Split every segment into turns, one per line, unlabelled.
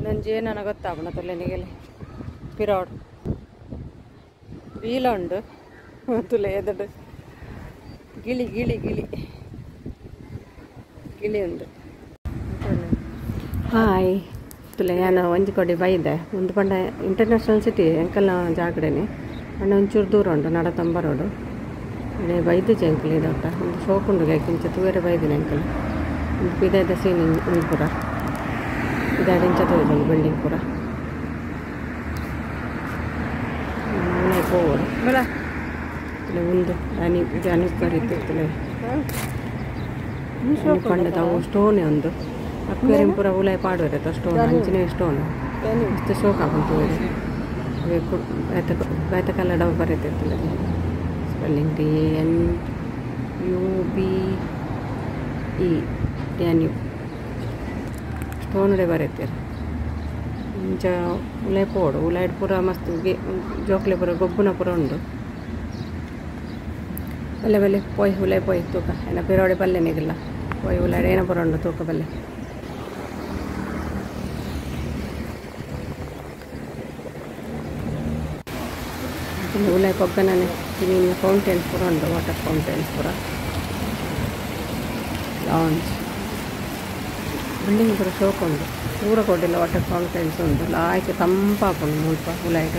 ಇನ್ನೊಂದು ಏನೋ ಗೊತ್ತಾಗ್ಬಿಡತ್ತಲ್ಲ ನಿಗೆಲ್ಲ ಪಿರಾಡ್ ವೀಲ ಉಂಡು ತುಲೆ ಎದಡು ಗಿಳಿ ಗಿಳಿ ಗಿಳಿ ಗಿಳಿ ಉಂಡು ಹಾಯ್ ತುಲೆ ನಾನು ಒಂಜಿ ಕೊಡಿ ಬೈದೆ ಒಂದು ಪಂಡ ಇಂಟರ್ನ್ಯಾಷನಲ್ ಸಿಟಿ ಎಂಕಲ್ನ ಜಾಗಡೇನೆ ಅಣ್ಣ ಒಂಚೂರು ದೂರ ಉಂಟು ನಡತಂಬರೋಡು ಅದೇ ಬೈದಿದ್ದೆ ಅಂಕಲ್ ಇದೊಟ್ಟ ಒಂದು ಶೋಕ್ ಉಂಡು ಕಿಂಚ ತೂವರೆ ಬೈದಿನಿ ಅಂಕಲ್ ಒಂದು ಪಿದಾದ ಸೀನ್ ಇದು ಪೂರ ಇದಾಡಿ ಇಂಚ ತೋರಿಸೋದು ಬಿಲ್ಡಿಂಗ್ ಪೂರ ಹೋಗೋದು ಬೇಡ ಒಂದು ಜಾನಿ ಕರೀತಿರ್ತಲೆ ಪಂಡದವು ಸ್ಟೋನೇ ಒಂದು ಅಕ್ವೇರಿಯಂ ಪೂರ ಉಲಾಯ್ ಪಾಡುವರೆ ಸ್ಟೋನ್ ಅಂಚಿನ ಸ್ಟೋನ್ ಇಷ್ಟು ಶೋಕ್ ಆಗುಂಟು ಬೇತ ಕಲ್ಲ ಡಬ್ಬ ಬರೀತಿರ್ತದೆ ಸ್ಪೆಲ್ಲಿಂಗ್ DNUBE ಡ್ಯಾನ್ಯೂ ಸ್ಟೋನ್ಡೆ ಬರೀತೀರಿ ಇಂಚ ಉಲಾಯ್ ಪೋಡು ಉಲಾಯ್ಡ್ ಪೂರ ಮಸ್ತ್ ಜೋಕ್ಲೆ ಪೂರ ಗೊಬ್ಬುನ ಪೂರ ಉಂಡು ಬಲ್ಲೆ ಬಲ್ಲೆ ಪೋಯ್ ಉಲಾಯ್ ಪೋಯ್ ತೂಕ ಏನ ಪಿರೋಡೆ ಪಲ್ಲೆನಿಗಿಲ್ಲ ಪೋಯ್ ಉಲಾಯ್ಡ್ ಏನೋ ಪೂರ ಉಂಡು ತೂಕ ಬಲ್ಲೆ ಉಲಾಯ್ ಪೊಗ್ಗನೇ ನೀನು ಫೌಂಟೇನ್ಸ್ ಪೂರ ಉಂಡು ವಾಟರ್ ಫೌಂಟೇನ್ಸ್ ಪೂರ ಲಾಂಚ್ ಬಿಲ್ಡಿಂಗ್ ಪೂರ ಶೋಕ್ ಉಂಡು ಪೂರ ಕೊಟ್ಟಿಲ್ಲ ವಾಟರ್ ಫೌಂಟೈನ್ಸ್ ಉಂಟು ಲಾಯ್ಕೆ ತಂಪಾಪುಂಡು ಮುಲ್ಪ ಉಲಾಯ್ಡ್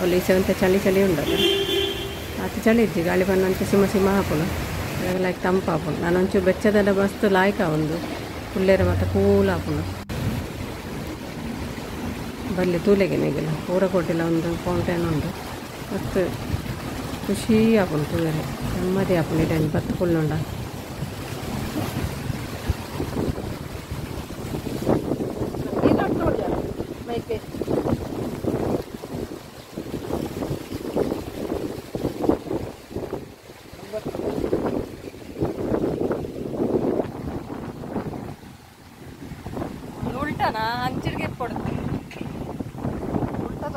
ಅಲ್ಲಿ ಸೆವೆಂತ ಚಳಿ ಚಳಿ ಉಂಡಲ್ಲ ಆತ ಚಳಿ ಇಜ್ಜಿ ಗಾಳಿ ಬಂದಂತೆ ಸಿಮ ಸಿಮ ಹಾಪುನು ಲಾಯ್ಕ್ ತಂಪಾಪುಂಡು ನಾನು ಒಂಚೂರು ಬೆಚ್ಚದ ಮಸ್ತ್ ಲಾಯ್ಕ ಒಂದು ಕುಲ್ಲೇರ ಮತ್ತು ಕೂಲ್ ಹಾಪುನು ಬಲ್ಲಿ ತೂಲೆಗೆ ನೀಗಿಲ್ಲ ಪೂರ ಕೊಟ್ಟಿಲ್ಲ ಒಂದು ಫೌಂಟೈನ್ ಉಂಡು ಮತ್ತು ಖುಷಿ ಹಾಪುಂಡು ತೂವರೆ ನೆಮ್ಮದಿ ಹಾಪುಂಡು ಇಡೇನು ಬತ್ತು ಫುಲ್ ಉಂಡ ಉಲ್ಟನಾ ಅಂಚಿಗೆ ಕೊಡುತ್ತೆ ಉಲ್ಟದ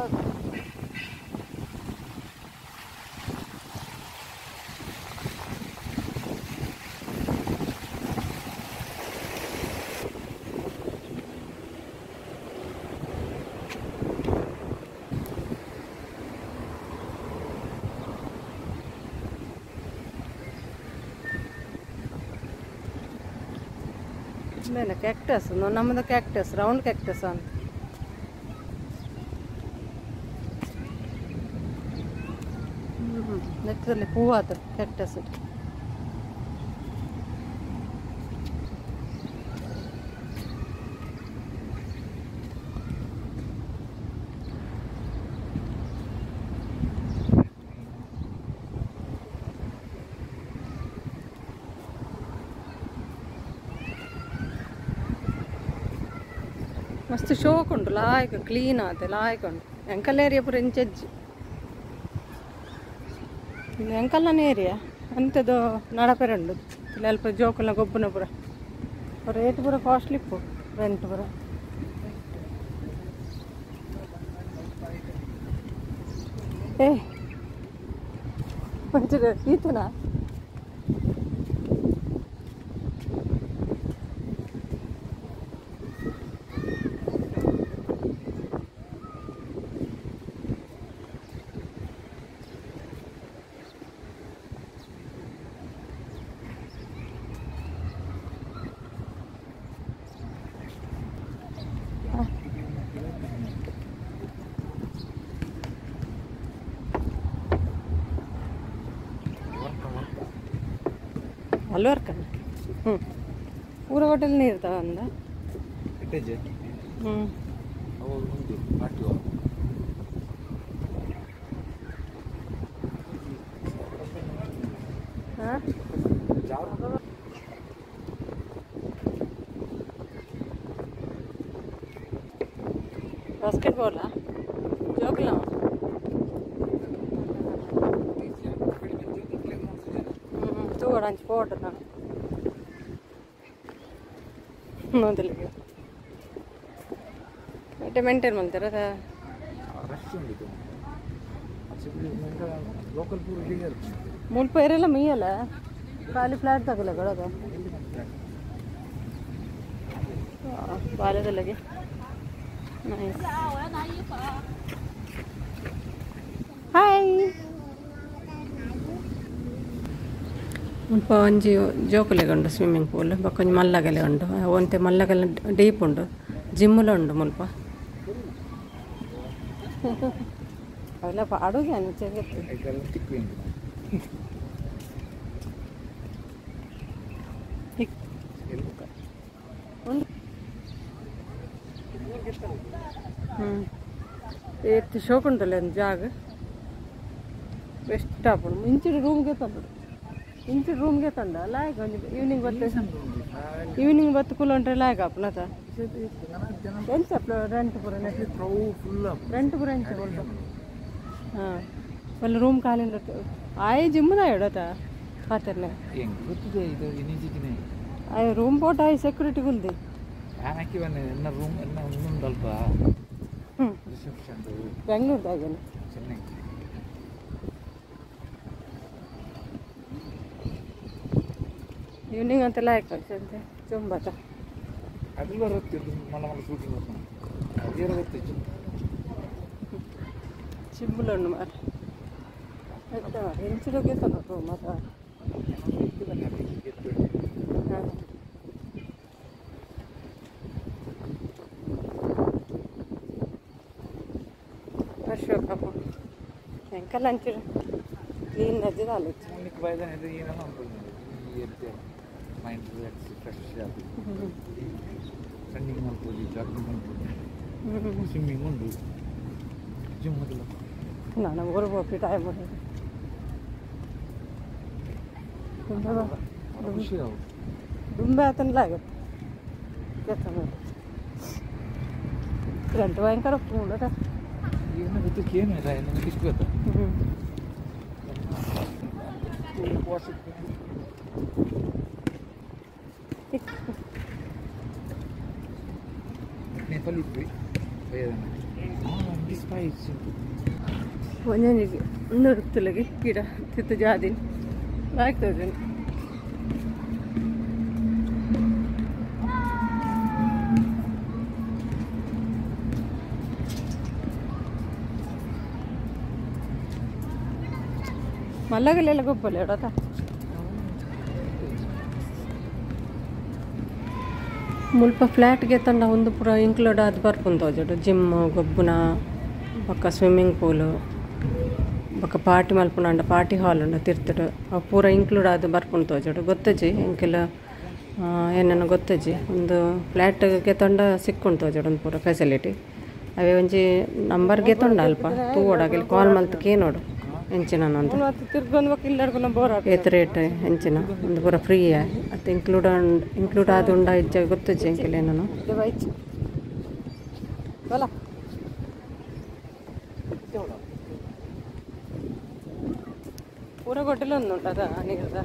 ಮೇಲೆ ಕ್ಯಾಕ್ಟಸ್ ನಮ್ಮದು ಕ್ಯಾಕ್ಟಸ್ ರೌಂಡ್ ಕ್ಯಾಕ್ಟಸ್ ಅಂತ ನೆಟ್ಟದಲ್ಲಿ ಹೂವಾದ ಕ್ಯಾಕ್ಟಸ್ ಮಸ್ತ್ ಶೋಕ್ ಉಂಟು ಲಾಯ್ಕ್ ಕ್ಲೀನ್ ಆತೆ ಲಾಯ್ಕ್ ಉಂಟು ಎಂಕಲ್ ಏರಿಯಾ ಪೂರ ಇಂಚಜ್ಜಿ ಎಂಕಲ್ಲನ ಏರಿಯಾ ಅಂಥದ್ದು ನಡಪೆರ ಉಂಡು ಇಲ್ಲಿ ಅಲ್ಪ ಜೋಕುಲ ಗೊಬ್ಬನ ಪೂರ ರೇಟ್ ಪೂರ ಕಾಸ್ಟ್ಲಿ ಪು ರೆಂಟ್ ಪೂರ ಏ ಮಂಚೂರು ಈತನಾ ಅಲ್ಲಿ ವರ್ಕಲ್ಲ ಊರ ಹೋಟೆಲ್ನೇ ಇರ್ತಾವ ಅಂದ ಬಾಸ್ಕೆಟ್ಬಾಲಾ ಜೋಗ್ಲ ತೂಗಡಂಚು ಫೋಟೋ ನಾನು ಮೊದಲಿಗೆ ಮತ್ತೆ ಮೇಂಟೈನ್ ಮಾಡ್ತಾರ ಮುಲ್ಪ ಇರಲ್ಲ ಮೀಯಲ್ಲ ಖಾಲಿ ಫ್ಲಾಟ್ ತಗೊಲ್ಲ ಬಾಲ್ಯದಲ್ಲಿಗೆ ನೈಸ್. ಹಾಯ್. ಒಂಜಿ ಜೋಕುಲೆಗ್ ಉಂಡು ಸ್ವಿಮ್ಮಿಂಗ್ ಪೂಲ್ ಬೊಕೊಂಜಿ ಮಲ್ಲಗಲೆ ಉಂಡು ಒಂತೆ ಮಲ್ಲಗಲೆ ಡೀಪ್ ಉಂಡು ಜಿಮ್ಮುಲ ಉಂಡು ಮುಲ್ಪ ಅವೆಲ್ಲ ಪಾಡುಗೆ ಅಂಚೆಗೆತ್ತು ಎತ್ತು ಶೋಕುಂಟಲ್ಲ ಒಂದು ಜಾಗ ಬೆಸ್ಟ್ ಆಪುಂಡು ಇಂಚಿಡು ರೂಮ್ಗೆ ತಂದು ಇಂಚು ರೂಮ್ಗೆ ತಂದ ಲಾಯಕ್ ಒಂದು ಈವ್ನಿಂಗ್ ಬತ್ತು ಕುಲ ಉಂಟ್ರೆ ಲಾಯಕ್ ಆಪುನತ ಎಂಚ ರೆಂಟ್ ಪೂರ ರೆಂಟ್ ಪೂರ ಎಂಚ ಹಾಂ ಒಳ್ಳೆ ರೂಮ್ ಖಾಲಿಂದ ಆಯ್ ಜಿಮ್ಮದ ಇಡತ ಪಾತ್ರನೆ ಆಯ್ ರೂಮ್ ಪೋಟ ಆಯ್ ಸೆಕ್ಯೂರಿಟಿ ಗುಲ್ದಿ ಬೆಂಗಳೂರ್ದಾಗೇನು ಈವ್ನಿಂಗ್ ಅಂತೆಲ್ಲ ಆಯ್ತು ಚುಂಬತ ಚಿಮ್ಮುಲಣ್ಣು ಮಾರ ಹೆಂಚಿಡೋಕೆ ತಂದು ಮಾತ ಹಾಂ ವರ್ಷ ಎಂಕಲ್ಲ ಹಂಚಿಡು ಕ್ಲೀನ್ ನಜ್ಜದ ಆಲೋಚ
ಮೈಂಡ್ ರಿಲ್ಯಾಕ್ಸ್ ಫ್ರೆಶ್ ಆಗಿ ರನ್ನಿಂಗ್ ಮಾಡ್ಬೋದು ಜಾಗಿಂಗ್ ಮಾಡ್ಬೋದು ಸ್ವಿಮ್ಮಿಂಗ್ ಉಂಟು ಜಿಮ್ ಮೊದಲು
ನಾನು ಊರಿಗೆ ಟೈಮ್
ಖುಷಿ
ದುಂಬೆ ಆತನಲ್ಲ ಆಗುತ್ತೆ ಕೆಲಸ ಮಾಡಿ ಕರೆಂಟ್ ಭಯಂಕರ ಪೂರ್ಣ
ಏನು ಗೊತ್ತಿಕ್ಕೆ ಏನು ಇಲ್ಲ ನನಗೆ ಇಷ್ಟು ಗೊತ್ತಾ नेपाली
ಒಂದೊಂದಿಗೆ ನಡುತ್ತಲಗೆ ಗಿಡ ತಿತ್ತು ಜಾದಿನ ಆಗ್ತದೆ ಮಲ್ಲಗಲೆಲ್ಲ ಗೊಬ್ಬಲ್ಲ ಎಡತ ಮುಲ್ಪ ಫ್ಲ್ಯಾಟ್ಗೆ ತಂಡ ಒಂದು ಪೂರ ಇನ್ಕ್ಲೂಡ್ ಆದ ಬರ್ಪುಂದು ತೋಜಡು ಜಿಮ್ ಗೊಬ್ಬುನ ಬೊಕ್ಕ ಸ್ವಿಮ್ಮಿಂಗ್ ಪೂಲು ಬೊಕ್ಕ ಪಾರ್ಟಿ ಮಲ್ಪುನ ಪಾರ್ಟಿ ಹಾಲ್ ಉಂಡು ತಿರ್ತಡು ಅವು ಪೂರ ಇನ್ಕ್ಲೂಡ್ ಆದ ಬರ್ಪುಂದು ತೋಜಡು ಗೊತ್ತಜ್ಜಿ ಎಂಕೆಲ್ಲ ಏನನ್ನು ಗೊತ್ತಜ್ಜಿ ಒಂದು ಫ್ಲ್ಯಾಟ್ಗೆ ತಂಡ ಸಿಕ್ಕುಂಡು ತೋಜಡು ಒಂದು ಪೂರ ಫೆಸಿಲಿಟಿ ಅವೇ ಒಂಜಿ ನಂಬರ್ಗೆ ತಂಡ ಅಲ್ಪ ತೂ ಓಡಾಗಿ ಕಾಲ್ ಮಲ್ತಕ್ಕೆ ನೋಡು ಹೆಂಚಿನ ಒಂದು ಏತ್ ರೇಟ್ ಹೆಂಚಿನ ಒಂದು ಪೂರ ಫ್ರೀ ಅದು ಇನ್ಕ್ಲೂಡ್ ಆದ ಉಂಡ ಇಜ್ಜ ಗೊತ್ತಜ್ಜಿ ಎಂಕೆಲ್ಲ ಏನನು ಪೂರ ಗೊಡ್ಡಲ ಒಂದು ಉಂಟದ ನೀರದ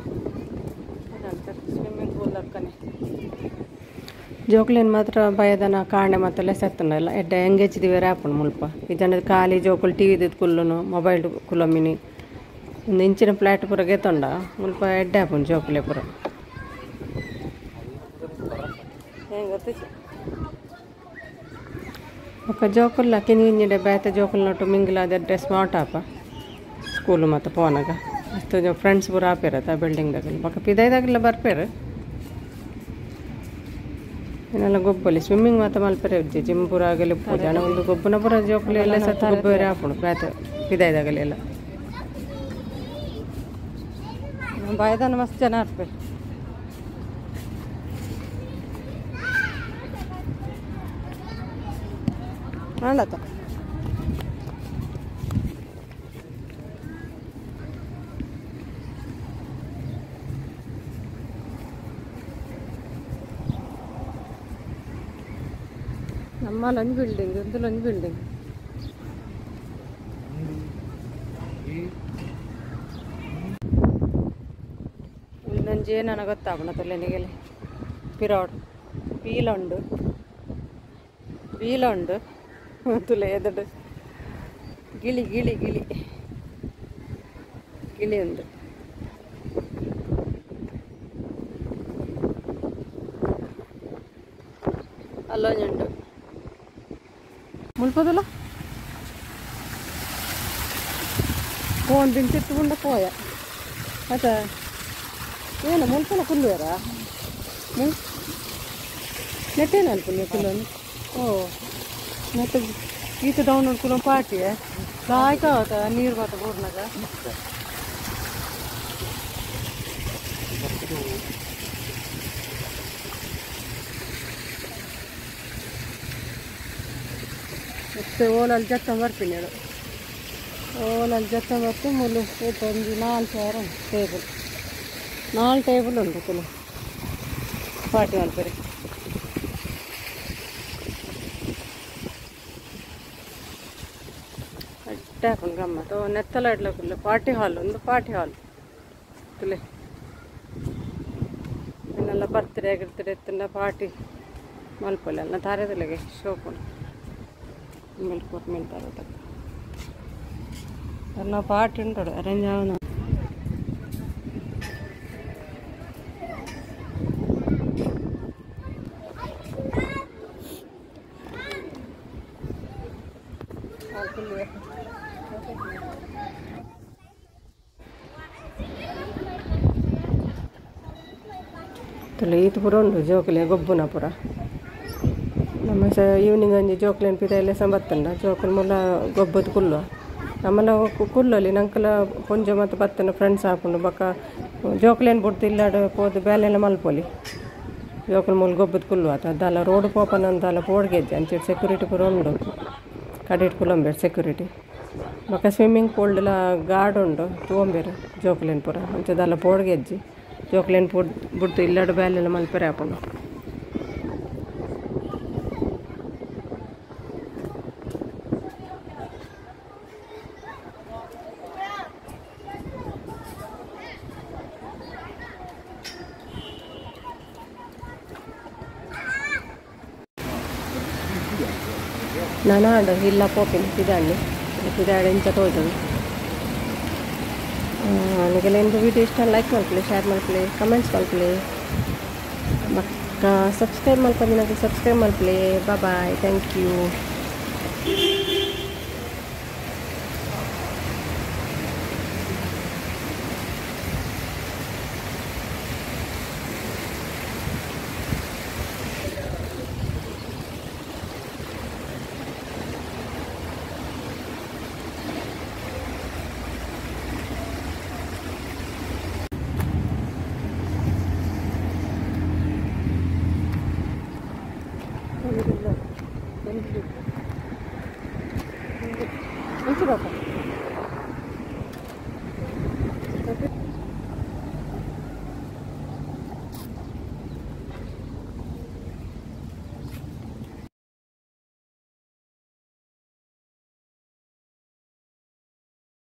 ಸ್ವಿಮ್ಮಿಂಗ್ ಪೂಲ್ ಅಕ್ಕನೆ ಜೋಕ್ಲೇನು ಮಾತ್ರ ಭಯದನ ಕಾಣೆ ಮತ್ತೆಲ್ಲ ಸತ್ತನಲ್ಲ ಎಡ್ಡೆ ಎಂಗೇಜಿದಿವೆ ರ್ಯಾಪುಂಡು ಮುಲ್ಪ ಈ ಜನದ ಖಾಲಿ ಜೋಕುಲು ಟಿ ವಿದಿದ್ದು ಕುಲ್ಲುನು ಮೊಬೈಲ್ ಕುಲೊಮ್ಮಿನಿ ಒಂದು ಇಂಚಿನ ಫ್ಲ್ಯಾಟ್ ಪೂರ ಗೆತ್ತೊಂಡ ಮುಲ್ಪ ಎಡ್ಡೆ ಆಪುಂಡು ಜೋಕುಲೆ ಪೂರ ಹೆಂಗೆ ಗೊತ್ತಿತ್ತು ఒక జోకుల్లో కింది బయట జోకులన్నట్టు మింగిలాది డ్రెస్ మాటాప స్కూల్ ಮತ್ತು పోనಗ ಅಷ್ಟು ಫ್ರೆಂಡ್ಸ್ ಪೂರ ಆಪೇರತ್ತ ಬಿಲ್ಡಿಂಗ್ದಾಗಲಿ ಬೊಕ್ಕ ಪಿದೈದಾಗಲ್ಲ ಬರ್ಪೇರು ಇನ್ನೆಲ್ಲ ಗೊಬ್ಬಲಿ ಸ್ವಿಮ್ಮಿಂಗ್ ಮಾತ್ರ ಮಲ್ಪರೆ ಉಜ್ಜಿ ಜಿಮ್ ಪೂರ ಆಗಲಿ ಜನ ಒಂದು ಗೊಬ್ಬನ ಪೂರ ಜೋಕುಲಿ ಎಲ್ಲ ಸತ್ತು ಗೊಬ್ಬರೇ ಹಾಕೊಂಡು ಬ್ಯಾತ ಪಿದೈದಾಗಲಿ ಎಲ್ಲ ಬಾಯ್ದಾನ ಮಸ್ತ್ ಜನ ಆಡ್ಪೇರು ಮಾಡತ್ತ ನಮ್ಮಲ್ಲಿ ಒಂದು ಬಿಲ್ಡಿಂಗ್ ಇಂದಲೊಂದು ಬಿಲ್ಡಿಂಗ್ ಇನ್ನೊಂದು ಏನನ ಗೊತ್ತಾಗಣತ್ತಲ್ಲ ನಿಗೆಲ್ಲ ಪಿರೋಡ್ ಬೀಲುಂಡು ತುಲೆ ಎದಡು ಗಿಳಿ ಗಿಳಿ ಗಿಳಿ ಗಿಳಿ ಉಂಡು ಅಲ್ಲೊಂದುಂಡು ಮುಲ್ಪದಲ್ಲ ಫೋನ್ ಬಿಂತಿತ್ತುಕೊಂಡ ಪೋಯ ಅದ ಏನು ಮುಲ್ಪನ ಕುಲ್ಲುವರ ನೆಟ್ಟೇನು ಅನ್ಪುಲ್ಯ ಕುಲ್ಲನ್ನು ಓ ನೆಟ್ಟು ಈತ ಡೌನ್ ಕುಲ ಪಾರ್ಟಿ ಲಾಯ್ಕ ಅವತ್ತ ನೀರು ಬಾತ ಬೋರ್ನಾಗ ಮತ್ತೆ ಓಲಲ್ಲಿ ಜತ್ತ ಬರ್ತೀನಿ ಹೇಳು ಓಲಲ್ಲಿ ಜತ್ತ ಬರ್ತಿ ಮುಲ್ಲು ಒಂದು 4,000 ಟೇಬಲ್ 4 ಟೇಬಲ್ ಉಂಟು ಕುಲ ಪಾರ್ಟಿ ಮಾಡ್ತಾರೆ ಅಟ್ಟೆ ಹಾಕೊಂಡು ಗಮ್ಮತ್ತು ನೆತ್ತಲ ಇಡ್ಲಕ್ಕಲ್ಲ ಪಾರ್ಟಿ ಹಾಲ್ ಒಂದು ಪಾರ್ಟಿ ಹಾಲ್ ತುಲೆ ಇನ್ನೆಲ್ಲ ಬರ್ತ್ಡೇ ಆಗಿರ್ತಾರೆ ಎತ್ತಲ್ಲ ಪಾರ್ಟಿ ಮಲ್ಪಲ್ಲ ಎಲ್ಲ ತಾರದಲ್ಲಿಗೆ ಶೋಪುಂಡು ಮಿಲ್ಕೋಟ್ ಮಿಲ್ತಾರೆ ಎಲ್ಲ ಪಾರ್ಟಿ ಉಂಟು ಅರೇಂಜ್ ಆವನ ಈತ ಪುರ ಉಂಟು ಜೋಕುಲೆ ಗೊಬ್ಬುನ ಪುರ ನಮ್ಮ ಈವ್ನಿಂಗ್ ಒಂಜಿ ಜೋಕ್ಲೆನ್ ಪಿದ ಎಲ್ಲ ಸಂಬತ್ತಂಡ ಜೋಕುಲು ಮುಲ್ಲ ಗೊಬ್ಬದ ಕುಲ್ಲು ನಮ್ಮಲ್ಲ ಕುಲ್ಲಲ್ಲಿ ನಂಕಲ ಪೊಂಜ ಮತ್ತು ಬತ್ತನ ಫ್ರೆಂಡ್ಸ್ ಹಾಕೊಂಡು ಬಕ್ಕ ಜೋಕ್ಲೇನ್ ಬಿಡ್ತು ಇಲ್ಲಾಡು ಹೋದು ಬೇಲೆಲ್ಲ ಮಲ್ಪೊಲಿ ಜೋಕುಲು ಮುಲ್ ಗೊಬ್ಬದ ಕುಲ್ಲು ಆತ ಅದಲ್ಲ ರೋಡ್ ಪೋಪನ ಅಂತಲ್ಲ ಪೋಡ್ಗೆಜ್ಜೆ ಅಂಚೆ ಸೆಕ್ಯೂರಿಟಿ ಪುರ ಉಂಡು ಕಡಿಟ್ ಕುಲಂಬೇಡ ಸೆಕ್ಯೂರಿಟಿ ಬಕ್ಕ ಸ್ವಿಮ್ಮಿಂಗ್ ಪೂಲ್ಡ್ಲ ಗಾರ್ಡ್ ಉಂಡು ತಗೊಂಬೇರು ಜೋಕ್ಲೇನ್ ಪುರ ಅಂಚದಲ್ಲ ಪೋಡ್ಗೆಜ್ಜಿ ಜೋಕ್ಲೇನ್ ಬಿಡ್ತು ಇಲ್ಲಾಡು ಬೇಲೆಲ್ಲ ಮಲ್ಪೆರೆ ಹಾಕೊಂಡು ನಾನು ಆಡು ಇಲ್ಲ ಪೋಪಿನ ಪಿದಾಡಿ ಇಂಚ ತೋಜದು ನನಗೆಲ್ಲ ಎಂದು ವೀಡಿಯೋ ಇಷ್ಟ ಲೈಕ್ ಮಾಡ್ಕೊಳ್ಳಿ ಶೇರ್ ಮಾಡ್ಕೊಳ್ಳಿ ಕಮೆಂಟ್ಸ್ ಮಾಡ್ಕೊಳ್ಳಿ ಮಕ್ಕ ಸಬ್ಸ್ಕ್ರೈಬ್ ಮಾಡ್ಕೊಂಡು ನನಗೆ ಸಬ್ಸ್ಕ್ರೈಬ್ ಮಾಡ್ಕೊಳ್ಳಿ ಬಾಯ್ ಥ್ಯಾಂಕ್ ಯು Ini